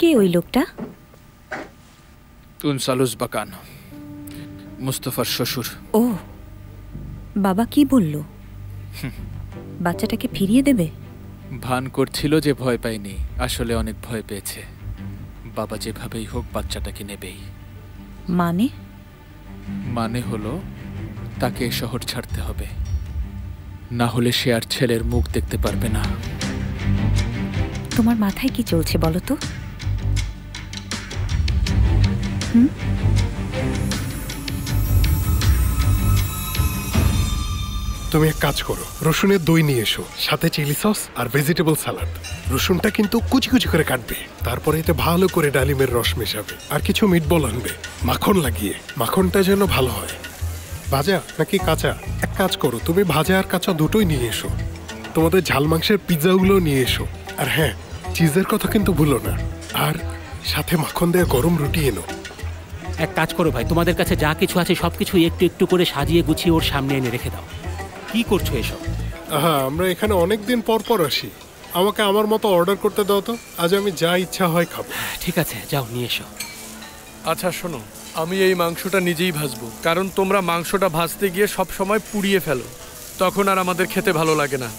কে ওই লোকটা? তুনসালুস বাকান, মুস্তফার শ্বশুর। ও, বাবা কি বলল? বাচ্চাটাকে ফিরিয়ে দেবে? ভান করছিল যে ভয় পায়নি, আসলে অনেক ভয় পেয়েছে। বাবা যেভাবেই হোক বাচ্চাটাকে নেবেই। মানে? মানে হলো তাকে শহর ছাড়তে হবে, না হলে সে আর ছেলের মুখ দেখতে পারবে না। তোমার মাথায় কি চলছে বলো তো? তুমি এক কাজ করো, রসুনের দই নিয়ে এসো, সাথে চিলি সস আর ভেজিটেবল সালাড। রসুনটা কিন্তু কুচি কুচি করে কাটবে, তারপরে এতে ভালো করে ডালিমের রস মেশাবে, আর কিছু মিটবল আনবে মাখন লাগিয়ে। মাখনটা যেন ভালো হয়। ভাজা নাকি কাঁচা? এক কাজ করো, তুমি ভাজা আর কাঁচা দুটোই নিয়ে এসো। তোমাদের ঝাল মাংসের পিৎজাগুলো নিয়ে এসো। আর হ্যাঁ, চিজের কথা কিন্তু ভুলো না। আর সাথে মাখন দিয়ে গরম রুটি এনো। এক কাজ করো ভাই, তোমাদের কাছে যা কিছু আছে সবকিছু একটু একটু করে সাজিয়ে গুছিয়ে ওর সামনে এনে রেখে দাও। কি করছো এসব? হ্যাঁ, আমরা এখানে অনেকদিন পর পর আসি। আমাকে আমার মতো অর্ডার করতে দাও তো, আজ আমি যা ইচ্ছা হয় খাবো। ঠিক আছে, যাও নিয়ে এসো। আচ্ছা শোনো, আমি এই মাংসটা নিজেই ভাজবো, কারণ তোমরা মাংসটা ভাজতে গিয়ে সব সময় পুড়িয়ে ফেলো, তখন আর আমাদের খেতে ভালো লাগে না।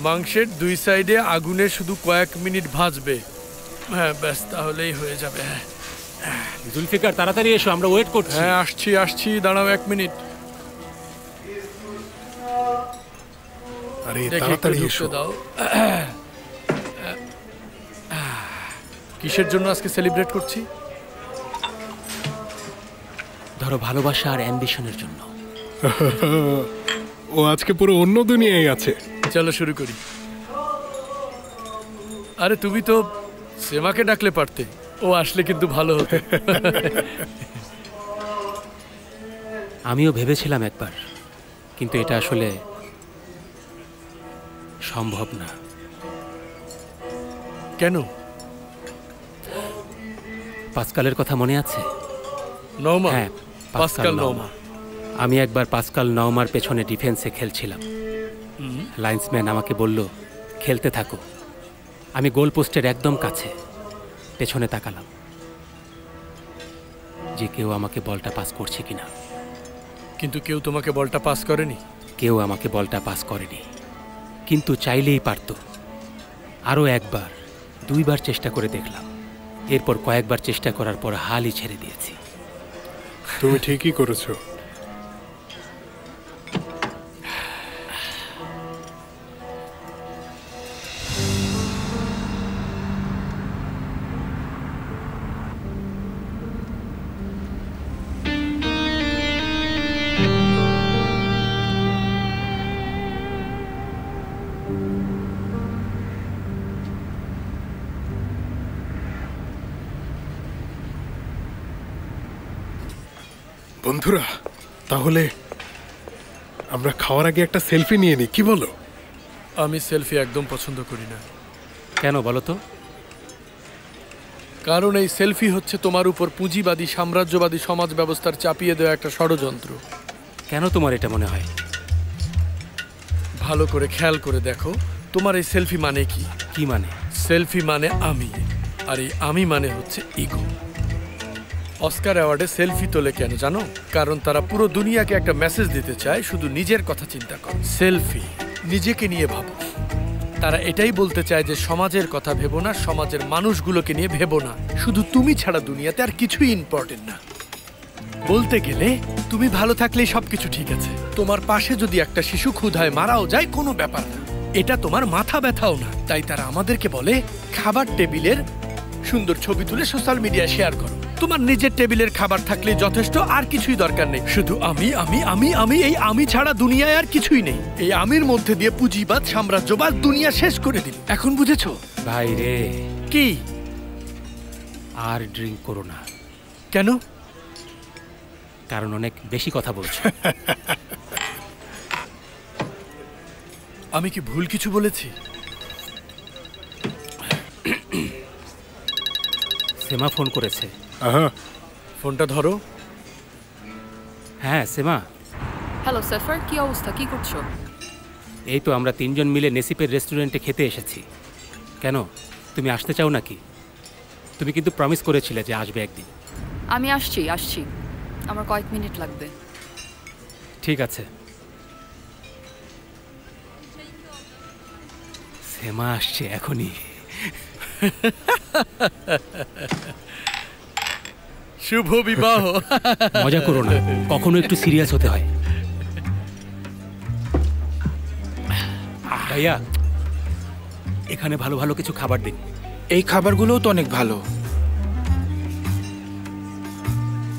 মাংসের দুই সাইডে আগুনে শুধু কয়েক মিনিট ভাজবে। হ্যাঁ ব্যাস, তাহলেই হয়ে যাবে। জুলফিকার তাড়াতাড়ি এসো, আমরা ওয়েট করছি। হ্যাঁ আসছি আসছি, দাঁড়াও 1 মিনিট। আরে তাড়াতাড়ি এসো। দাও। কিসের জন্য আজকে সেলিব্রেট করছি? ধরো ভালোবাসা আর অ্যাম্বিশনের জন্য। ও আজকে পুরো অন্য দুনিয়ায় আছে। চলো শুরু করি। আরে তুমি তো সেমাকে ডাকলে পারতে, ও আসলে কিন্তু ভালো হতো। আমিও ভেবেছিলাম একবার, কিন্তু এটা আসলে সম্ভব না। কেন? পাস্কালের কথা মনে আছে? নওমা? হ্যাঁ, পাস্কাল নওমা। আমি একবার পাস্কাল নওমার পেছনে ডিফেন্সে খেলছিলাম। লাইন্সম্যান আমাকে বলল, খেলতে থাকো। আমি গোল পোস্টের একদম কাছে পেছনে তাকালাম যে কেউ আমাকে বলটা পাস করছে কিনা। কিন্তু কেউ তোমাকে বলটা পাস করেনি? কেউ আমাকে বলটা পাস করেনি, কিন্তু চাইলেই পারত। আরও একবার, 2বার চেষ্টা করে দেখলাম। এরপর কয়েকবার চেষ্টা করার পর হালই ছেড়ে দিয়েছি। তুমি ঠিকই করেছো। বন্ধুরা, তাহলে আমরা খাওয়ার আগে একটা সেলফি নিয়ে নিই, কি বলো? আমি সেলফি একদম পছন্দ করি না। কেন বলো তো? কারণ এই সেলফি হচ্ছে তোমার উপর পুঁজিবাদী সাম্রাজ্যবাদী সমাজ ব্যবস্থার চাপিয়ে দেওয়া একটা ষড়যন্ত্র। কেন তোমার এটা মনে হয়? ভালো করে খেয়াল করে দেখো, তোমার এই সেলফি মানে কি? কি মানে? সেলফি মানে আমি, আর এই আমি মানে হচ্ছে ইগো। অস্কার অ্যাওয়ার্ডে সেলফি তোলে কেন জানো? কারণ তারা পুরো দুনিয়াকে একটা মেসেজ দিতে চায়, শুধু নিজের কথা চিন্তা করো। সেলফি, নিজেকে নিয়ে ভাবো। তারা এটাই বলতে চায় যে সমাজের কথা ভেবো না, সমাজের মানুষগুলোকে নিয়ে ভেবো না, শুধু তুমি ছাড়া দুনিয়াতে আর কিছুই ইম্পর্টেন্ট না। বলতে গেলে তুমি ভালো থাকলেই সবকিছু ঠিক আছে। তোমার পাশে যদি একটা শিশু ক্ষুধায় মারাও যায়, কোনো ব্যাপার না, এটা তোমার মাথা ব্যথাও না। তাই তারা আমাদেরকে বলে খাবার টেবিলের সুন্দর ছবি তুলে সোশ্যাল মিডিয়ায় শেয়ার করো। তোমার নিজের টেবিলের খাবার থাকলে যথেষ্ট, আর কিছুই দরকার নেই। শুধু আমি আমি আমি আমি, এই আমি ছাড়া দুনিয়ায় আর কিছুই নেই। এই আমির মধ্যে দিয়ে পুঁজিবাদ সাম্রাজ্যবাদ দুনিয়া শেষ করে দিল। এখন বুঝেছো? ভাই রে, কি? আর ড্রিঙ্ক করো না। কেন? কারণ অনেক বেশি কথা বলছো। আমি কি ভুল কিছু বলেছি? সেমা ফোন করেছে। ফোনটা ধরো। হ্যাঁ সেমা। হ্যালো সাফার, কি অবস্থা, কি করছো? এই তো আমরা 3জন মিলে নেসিপের রেস্টুরেন্টে খেতে এসেছি। কেন, তুমি আসতে চাও নাকি? তুমি কিন্তু প্রমিস করেছিলে যে আসবে একদিন। আমি আসছি আসছি, আমার কয়েক মিনিট লাগবে। ঠিক আছে। সেমা আসছে এখনই। শুভ বিবাহ। মজা করো না, কখনো একটু সিরিয়াস হতে হয়। ভাইয়া, এখানে ভালো ভালো কিছু খাবার দিন। এই খাবারগুলোও তো অনেক ভালো।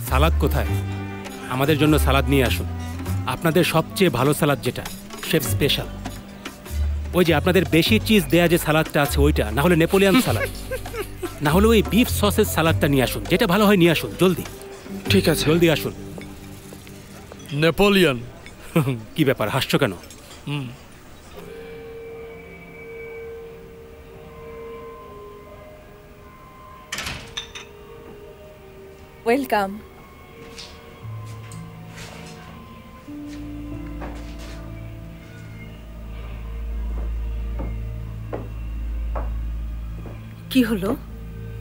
সালাদ কোথায়? আমাদের জন্য সালাদ নিয়ে আসুন। আপনাদের সবচেয়ে ভালো সালাদ যেটা, শেফ স্পেশাল। ওই যে আপনাদের বেশি চিজ দেয়া যে সালাদটা আছে ওইটা, না হলে নেপোলিয়ান সালাদ, না হলে ওই বিফ সসের সালাদটা নিয়ে আসুন। যেটা ভালো হয় নিয়ে আসুন, জলদি। ঠিক আছে। জলদি আসুন। নেপোলিয়ন। কি ব্যাপার, হাসছো কেন? ওয়েলকাম। কি হলো,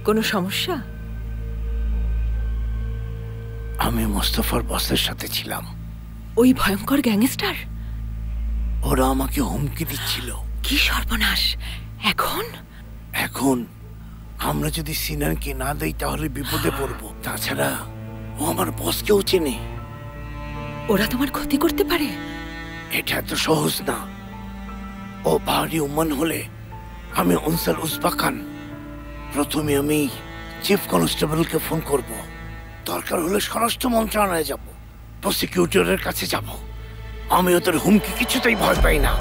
কোনো সমস্যা? আমি মোস্তফার বসের সাথে ছিলাম। ওই ভয়ঙ্কর গ্যাংস্টার? ওরা আমাকে হুমকি দিচ্ছিল। কি সর্বনাশ! এখন এখন আমরা যদি সিনানকে না দেই তাহলে বিপদে পড়ব। তাছাড়া ও আমার বসকেও চেনে। ওরা তোমার ক্ষতি করতে পারে। এটা এত সহজ না। ও পাহাড়ি উম্মান হলে আমি অনসার উজবা খান। প্রথমে আমি চিফ কনস্টেবলকে ফোন করব। দরকার হলে স্বরাষ্ট্র মন্ত্রণালয়ে যাব, প্রসিকিউটরের কাছে যাব। আমি ওদের হুমকি কিছুতেই ভয় পাই না।